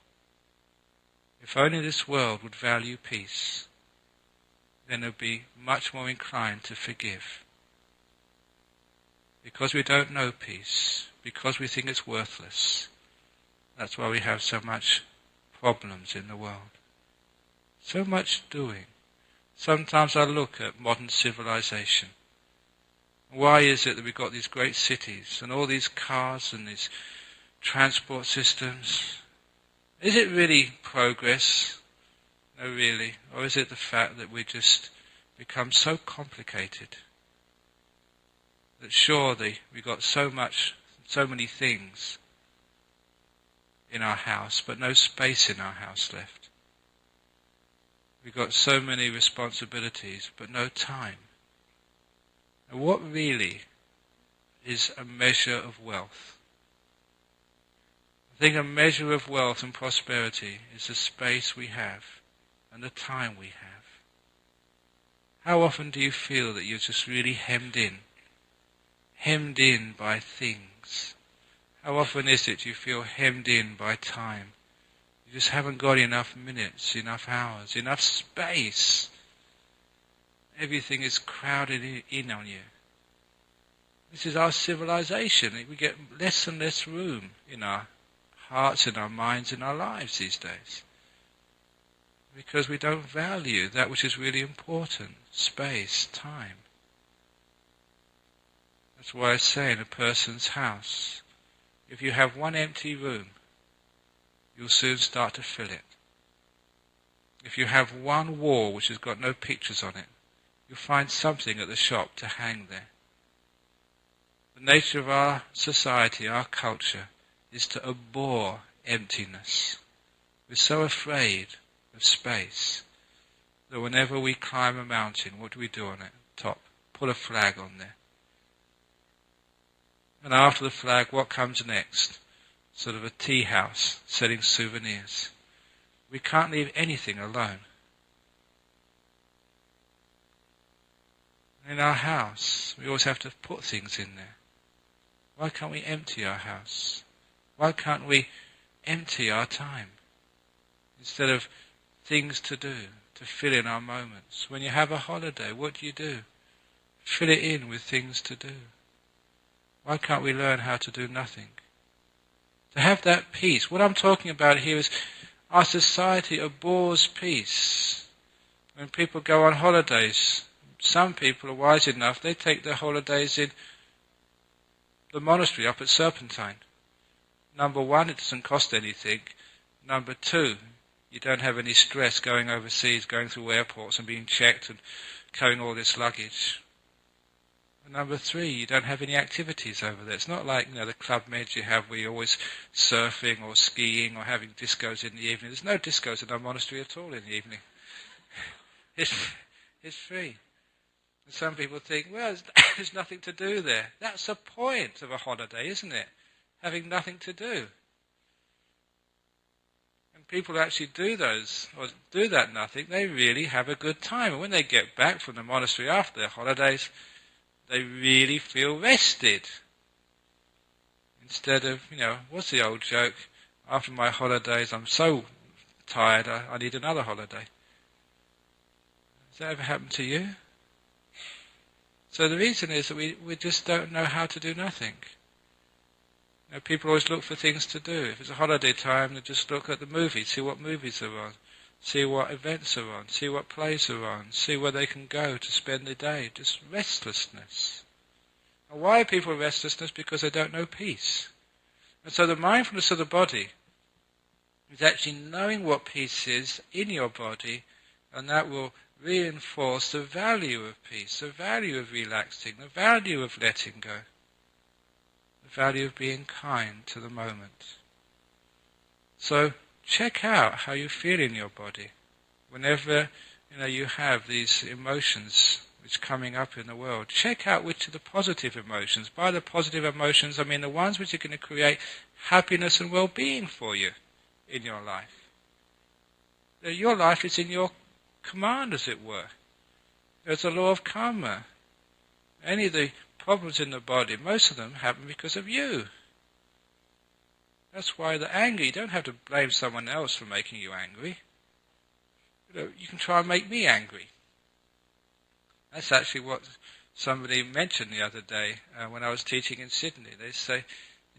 If only this world would value peace, then it would be much more inclined to forgive. Because we don't know peace, because we think it's worthless, that's why we have so much problems in the world. So much doing. Sometimes I look at modern civilization. Why is it that we've got these great cities and all these cars and these transport systems? Is it really progress? No, really. Or is it the fact that we just become so complicated? That surely we've got so many things in our house, but no space in our house left. We've got so many responsibilities, but no time. And what really is a measure of wealth? I think a measure of wealth and prosperity is the space we have and the time we have. How often do you feel that you're just really hemmed in by things? How often is it you feel hemmed in by time? You just haven't got enough minutes, enough hours, enough space. Everything is crowded in on you. This is our civilization. We get less and less room in our hearts, in our minds, in our lives these days. Because we don't value that which is really important, space, time. That's why I say in a person's house, if you have one empty room, you'll soon start to fill it. If you have one wall which has got no pictures on it, you'll find something at the shop to hang there. The nature of our society, our culture, is to abhor emptiness. We're so afraid of space that whenever we climb a mountain, what do we do on it? Top. Put a flag on there. And after the flag, what comes next? Sort of a tea house selling souvenirs. We can't leave anything alone. In our house, we always have to put things in there. Why can't we empty our house? Why can't we empty our time? Instead of things to do, to fill in our moments. When you have a holiday, what do? Fill it in with things to do. Why can't we learn how to do nothing? To have that peace. What I'm talking about here is our society abhors peace. When people go on holidays, some people are wise enough, they take their holidays in the monastery up at Serpentine. Number one, it doesn't cost anything. Number two, you don't have any stress going overseas, going through airports and being checked and carrying all this luggage. And number three, you don't have any activities over there. It's not like the Club Med you have where you're always surfing or skiing or having discos in the evening. There's no discos in our monastery at all in the evening. It's free. And some people think, well, there's nothing to do there. That's the point of a holiday, isn't it? Having nothing to do. And people who actually do that nothing, they really have a good time. And when they get back from the monastery after their holidays, they really feel rested. Instead of, what's the old joke? After my holidays, I'm so tired, I need another holiday. Has that ever happened to you? So the reason is that we just don't know how to do nothing. People always look for things to do. If it's a holiday time, they just look at the movies, see what movies are on, see what events are on, see what plays are on, see where they can go to spend the day. Just restlessness. And why are people restlessness? Because they don't know peace. And so the mindfulness of the body is actually knowing what peace is in your body, and that will reinforce the value of peace, the value of relaxing, the value of letting go, the value of being kind to the moment. So check out how you feel in your body whenever you have these emotions which are coming up in the world. Check out which are the positive emotions. By the positive emotions, I mean the ones which are going to create happiness and well-being for you in your life. Your life is in your command, as it were. There's a law of karma. Any of the problems in the body, most of them happen because of you. That's why the anger, you don't have to blame someone else for making you angry. You can try and make me angry. That's actually what somebody mentioned the other day when I was teaching in Sydney. They say,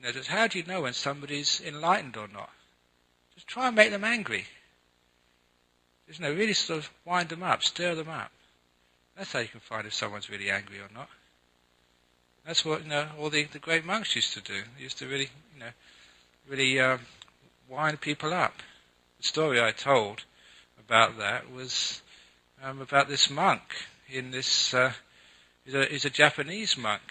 just how do you know when somebody's enlightened or not? Just try and make them angry. Just really sort of wind them up, stir them up. That's how you can find if someone's really angry or not. That's what all the great monks used to do. They used to really, wind people up. The story I told about that was about this monk. He's a Japanese monk,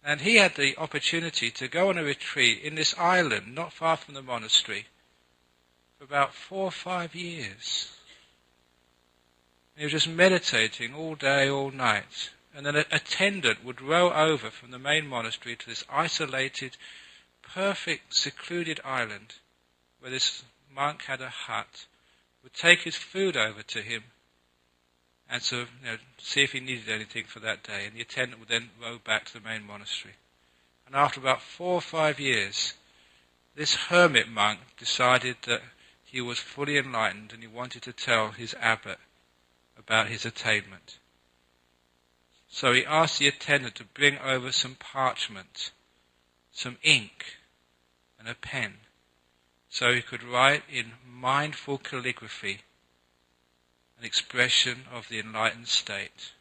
and he had the opportunity to go on a retreat in this island not far from the monastery for about 4 or 5 years. He was just meditating all day, all night, and then an attendant would row over from the main monastery to this isolated, perfect, secluded island where this monk had a hut, would take his food over to him and sort of, see if he needed anything for that day. And the attendant would then row back to the main monastery. And after about 4 or 5 years, this hermit monk decided that he was fully enlightened and he wanted to tell his abbot about his attainment. So he asked the attendant to bring over some parchment, some ink, and a pen, so he could write in mindful calligraphy an expression of the enlightened state.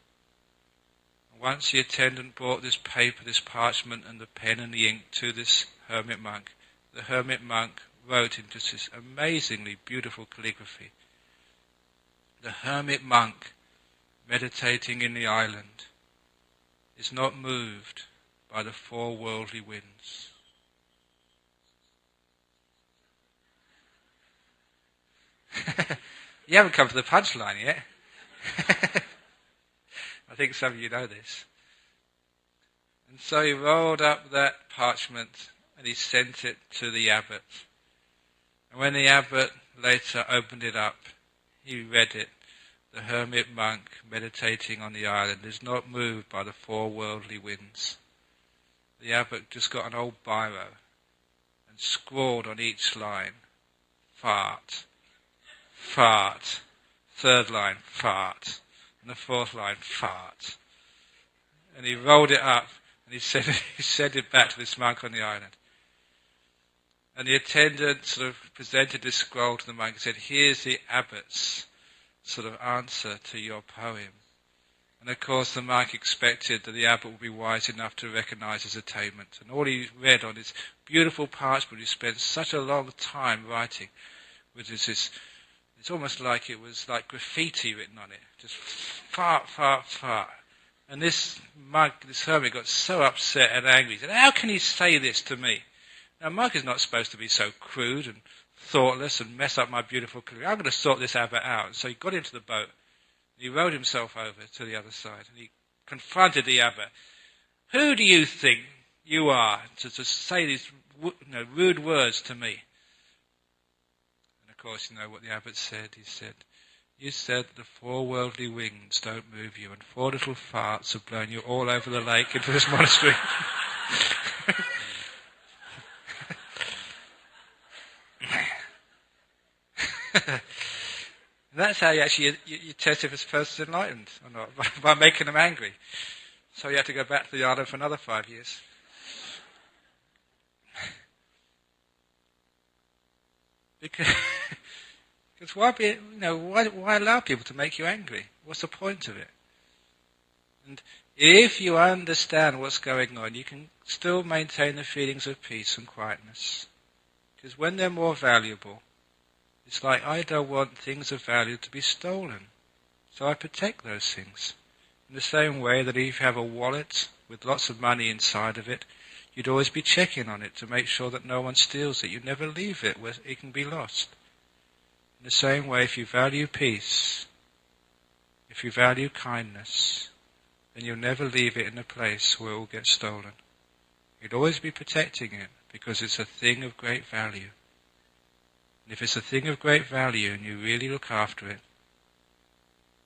And once the attendant brought this paper, this parchment, and the pen and the ink to this hermit monk, the hermit monk wrote into this amazingly beautiful calligraphy. The hermit monk, meditating in the island, is not moved by the 4 worldly winds. You haven't come to the punchline yet. I think some of you know this. And so he rolled up that parchment and he sent it to the abbot. And when the abbot later opened it up, he read it. The hermit monk meditating on the island is not moved by the 4 worldly winds. The abbot just got an old biro and scrawled on each line, fart, fart. 3rd line, fart. And the 4th line, fart. And he rolled it up and he sent it back to this monk on the island. And the attendant sort of presented this scroll to the monk and said, here's the abbot's sort of answer to your poem. And of course the monk expected that the abbot would be wise enough to recognize his attainment. And all he read on this beautiful parchment he spent such a long time writing was this, it's almost like it was like graffiti written on it. Just fart, fart, fart. And this monk, this hermit, got so upset and angry. He said, how can he say this to me? Now, a monk is not supposed to be so crude and thoughtless and mess up my beautiful career. I'm going to sort this abbot out. And so he got into the boat. And he rowed himself over to the other side. And he confronted the abbot. Who do you think you are to say these rude words to me? And of course, you know what the abbot said. He said, you said the 4 worldly winds don't move you, and 4 little farts have blown you all over the lake into this monastery. That's how you test if this person's enlightened or not, by making them angry. So you have to go back to the island for another 5 years. Because, because why allow people to make you angry? What's the point of it? And if you understand what's going on, you can still maintain the feelings of peace and quietness. Because when they're more valuable, it's like I don't want things of value to be stolen. So I protect those things. In the same way that if you have a wallet with lots of money inside of it, you'd always be checking on it to make sure that no one steals it. You never leave it where it can be lost. In the same way, if you value peace, if you value kindness, then you'll never leave it in a place where it will get stolen. You'd always be protecting it because it's a thing of great value. And if it's a thing of great value and you really look after it,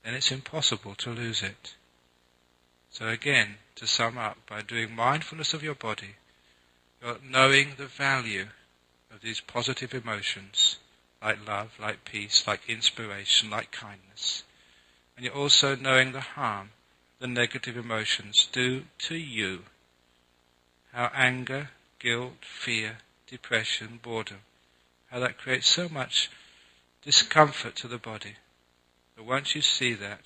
then it's impossible to lose it. So again, to sum up, by doing mindfulness of your body, you're knowing the value of these positive emotions, like love, like peace, like inspiration, like kindness. And you're also knowing the harm the negative emotions do to you. How anger, guilt, fear, depression, boredom, how that creates so much discomfort to the body. But once you see that,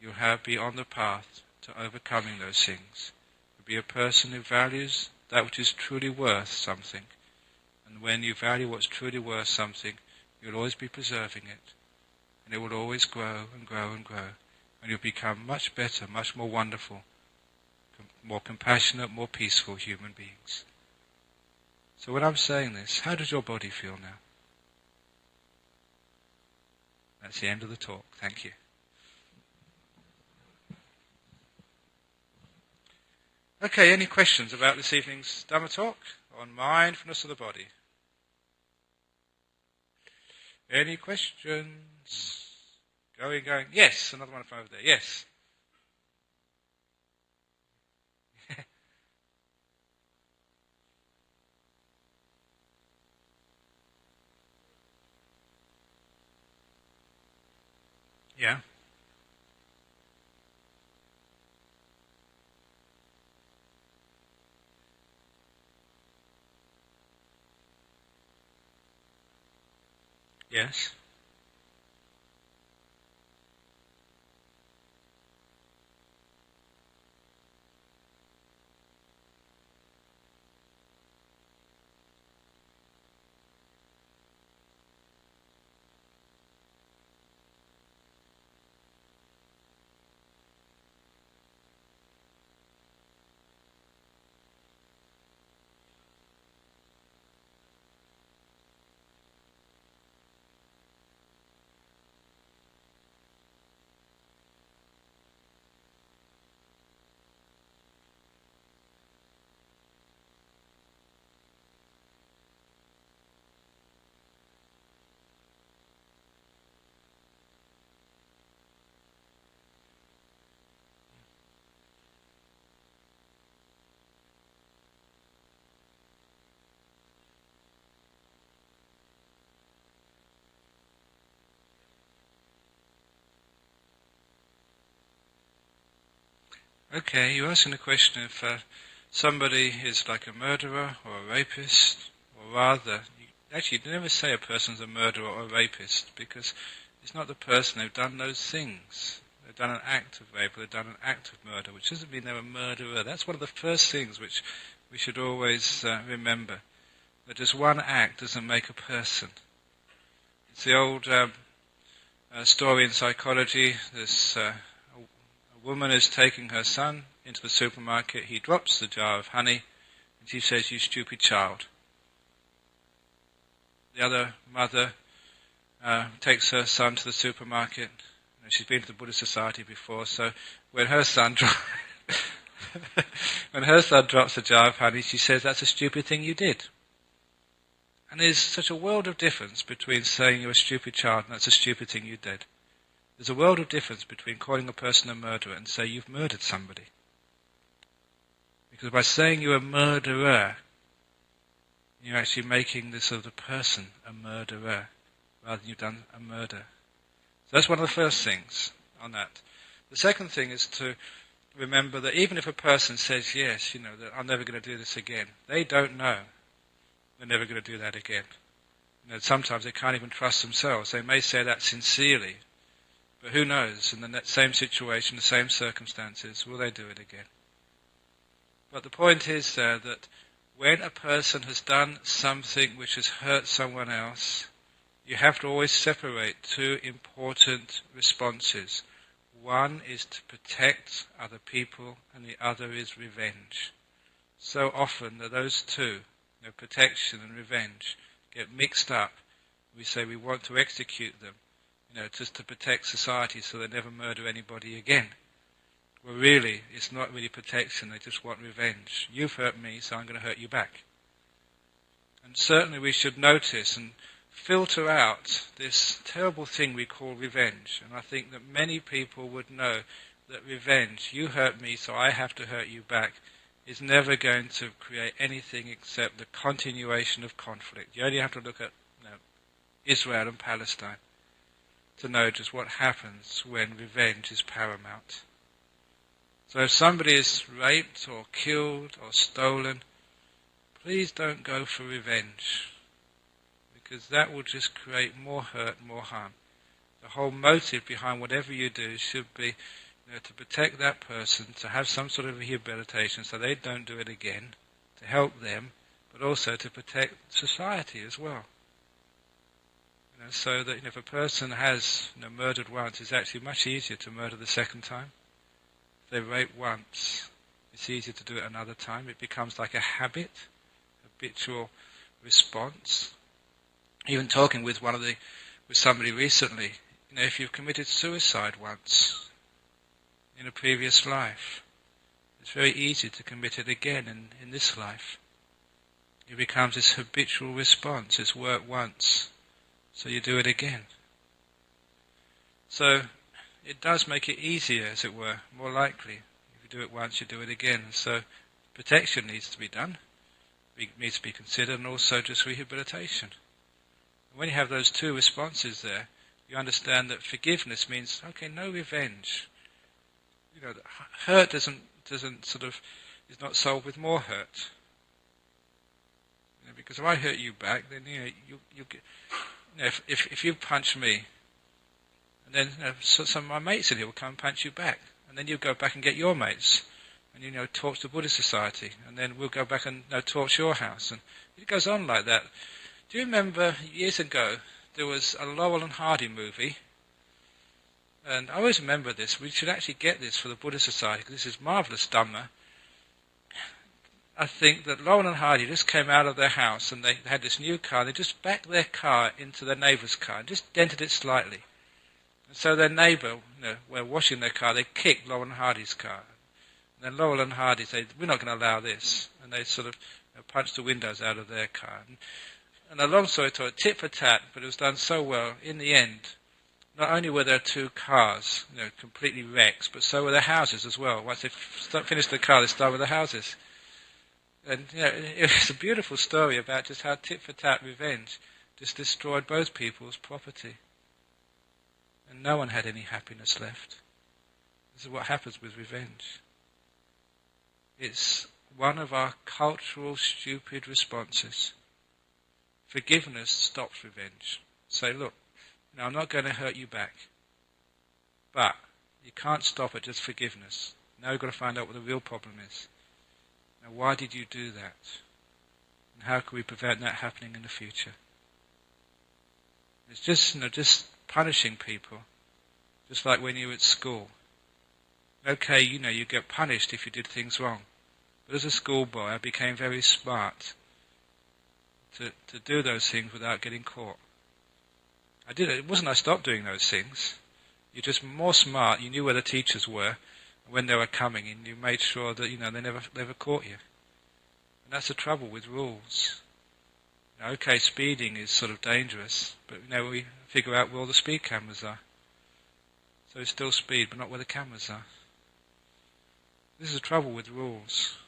you'll be on the path to overcoming those things. You'll be a person who values that which is truly worth something. And when you value what's truly worth something, you'll always be preserving it. And it will always grow and grow and grow. And you'll become much better, much more wonderful, more compassionate, more peaceful human beings. So when I'm saying this, how does your body feel now? That's the end of the talk. Thank you. Okay, any questions about this evening's Dhamma talk on mindfulness of the body? Any questions? Going. Yes, another one from over there. Yes. Yeah. Yes. Okay, you're asking the question if somebody is like a murderer or a rapist, or rather, you never say a person's a murderer or a rapist, because it's not the person. They've done those things. They've done an act of rape, or they've done an act of murder, which doesn't mean they're a murderer. That's one of the first things which we should always remember, that just one act doesn't make a person. It's the old story in psychology. This a woman is taking her son into the supermarket. He drops the jar of honey, and she says, "You stupid child." The other mother takes her son to the supermarket. She's been to the Buddhist Society before, so when her son when her son drops the jar of honey, she says, "That's a stupid thing you did." And there's such a world of difference between saying you're a stupid child and that's a stupid thing you did. There's a world of difference between calling a person a murderer and say you've murdered somebody. Because by saying you're a murderer, you're actually making this other person a murderer, rather than you've done a murder. So that's one of the first things on that. The second thing is to remember that even if a person says, yes, that I'm never going to do this again, they don't know they're never going to do that again. Sometimes they can't even trust themselves. They may say that sincerely, but who knows, in the same situation, the same circumstances, will they do it again? But the point is there that when a person has done something which has hurt someone else, you have to always separate two important responses. One is to protect other people, and the other is revenge. So often that those two, protection and revenge, get mixed up. We say we want to execute them, just to protect society so they never murder anybody again. Well, really, it's not really protection, they just want revenge. You've hurt me, so I'm going to hurt you back. And certainly we should notice and filter out this terrible thing we call revenge. And I think that many people would know that revenge, you hurt me, so I have to hurt you back, is never going to create anything except the continuation of conflict. You only have to look at Israel and Palestine to know just what happens when revenge is paramount. So if somebody is raped or killed or stolen, please don't go for revenge, because that will just create more hurt, more harm. The whole motive behind whatever you do should be to protect that person, to have some sort of rehabilitation so they don't do it again, to help them, but also to protect society as well. So that if a person has murdered once, it's actually much easier to murder the second time. If they rape once, it's easier to do it another time. It becomes like a habit, habitual response. Even talking with somebody recently, if you've committed suicide once in a previous life, it's very easy to commit it again in this life. It becomes this habitual response. It's worked once, so you do it again. So it does make it easier, as it were, more likely. If you do it once, you do it again. And so protection needs to be done, needs to be considered, and also just rehabilitation. And when you have those two responses there, you understand that forgiveness means, okay, no revenge. Hurt is not solved with more hurt. Because if I hurt you back, then you get. If you punch me, and then some of my mates in here will come and punch you back, and then you go back and get your mates, and torch the Buddhist society, and then we'll go back and torch your house, and it goes on like that. Do you remember years ago there was a Laurel and Hardy movie? And I always remember this. We should actually get this for the Buddhist Society, because this is marvellous Dhamma. I think that Laurel and Hardy just came out of their house and they had this new car. They just backed their car into their neighbour's car and just dented it slightly. And so their neighbour, were washing their car, they kicked Laurel and Hardy's car. And then Laurel and Hardy said, we're not going to allow this. And they sort of punched the windows out of their car. And a long story told, tit for tat, but it was done so well. In the end, not only were there two cars, completely wrecked, but so were their houses as well. Once they finished the car, they started with the houses. And it was a beautiful story about just how tit-for-tat revenge just destroyed both people's property. And no one had any happiness left. This is what happens with revenge. It's one of our cultural stupid responses. Forgiveness stops revenge. Say, look, I'm not going to hurt you back. But you can't stop at just forgiveness. Now we've got to find out what the real problem is. Now, why did you do that? And how can we prevent that happening in the future? It's just punishing people, just like when you were at school. Okay, you get punished if you did things wrong. But as a schoolboy, I became very smart to do those things without getting caught. I did it. It wasn't I stopped doing those things. You're just more smart. You knew where the teachers were, when they were coming, and you made sure that they never caught you. And that's the trouble with rules. Okay, speeding is sort of dangerous, but we figure out where all the speed cameras are. So it's still speed, but not where the cameras are. This is the trouble with rules.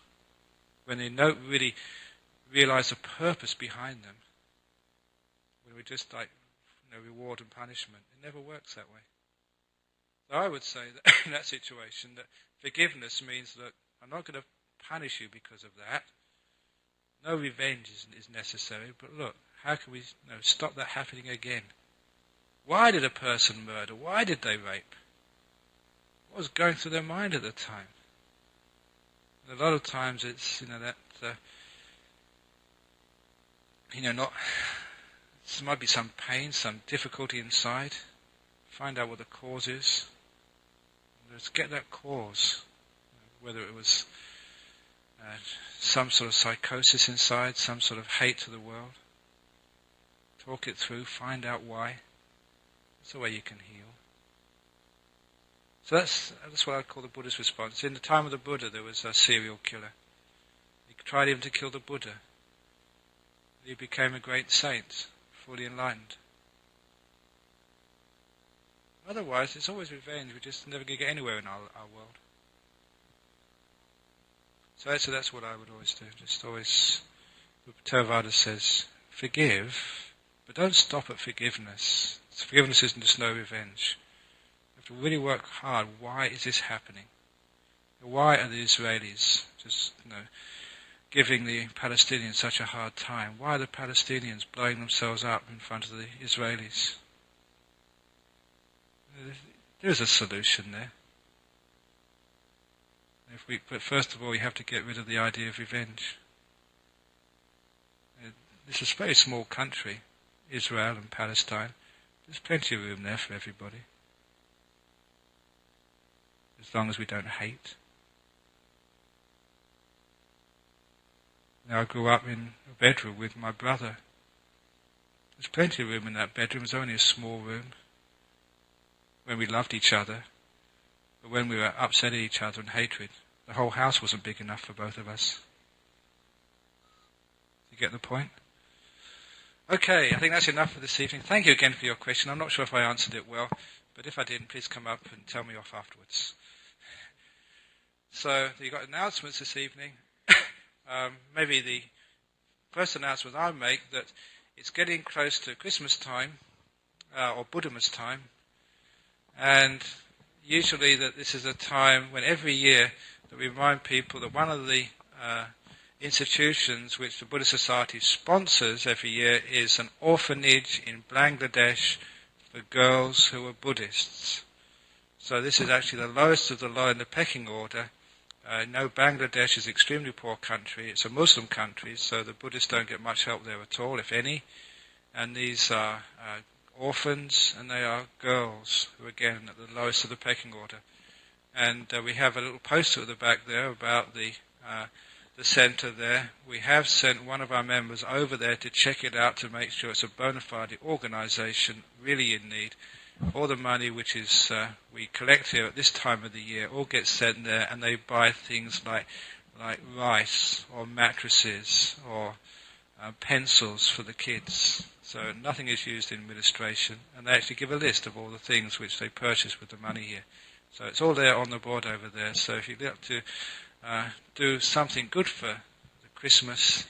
When they don't really realize the purpose behind them, when we just reward and punishment, it never works that way. So I would say that in that situation, that forgiveness means that I'm not going to punish you because of that. No revenge is necessary, but look, How can we stop that happening again? Why did a person murder? Why did they rape? What was going through their mind at the time? And a lot of times it's there might be some pain, some difficulty inside. Find out what the cause is. Let's get that cause. Whether it was some sort of psychosis inside, some sort of hate to the world. Talk it through, find out why. That's the way you can heal. So that's what I call the Buddha's response. In the time of the Buddha, there was a serial killer. He tried even to kill the Buddha. He became a great saint, fully enlightened. Otherwise, it's always revenge. We're just never going to get anywhere in our world. So that's what I would always do. Just always, Theravada says, forgive, but don't stop at forgiveness. Forgiveness isn't just no revenge. You have to really work hard. Why is this happening? Why are the Israelis just, giving the Palestinians such a hard time? Why are the Palestinians blowing themselves up in front of the Israelis? There's a solution there. But first of all, you have to get rid of the idea of revenge. It's a very small country, Israel and Palestine. There's plenty of room there for everybody. As long as we don't hate. Now, I grew up in a bedroom with my brother. There's plenty of room in that bedroom. It was only a small room. When we loved each other, but when we were upset at each other and hatred, the whole house wasn't big enough for both of us. You get the point? Okay, I think that's enough for this evening. Thank you again for your question. I'm not sure if I answered it well, but if I didn't, please come up and tell me off afterwards. So, you've got announcements this evening. Maybe the first announcement I'll make, that it's getting close to Christmas time, or Buddhamas time, and usually that this is a time when every year that we remind people that one of the institutions which the Buddhist Society sponsors every year is an orphanage in Bangladesh for girls who are Buddhists. So this is actually the lowest of the low in the pecking order. Bangladesh is an extremely poor country. It's a Muslim country, so the Buddhists don't get much help there at all, if any. And these are orphans, and they are girls who are again at the lowest of the pecking order. And we have a little poster at the back there about the centre there. We have sent one of our members over there to check it out to make sure it's a bona fide organisation really in need. All the money which is we collect here at this time of the year all gets sent there, and they buy things like rice or mattresses or pencils for the kids. So nothing is used in administration, and they actually give a list of all the things which they purchase with the money here. So it's all there on the board over there. So if you'd like to do something good for the Christmas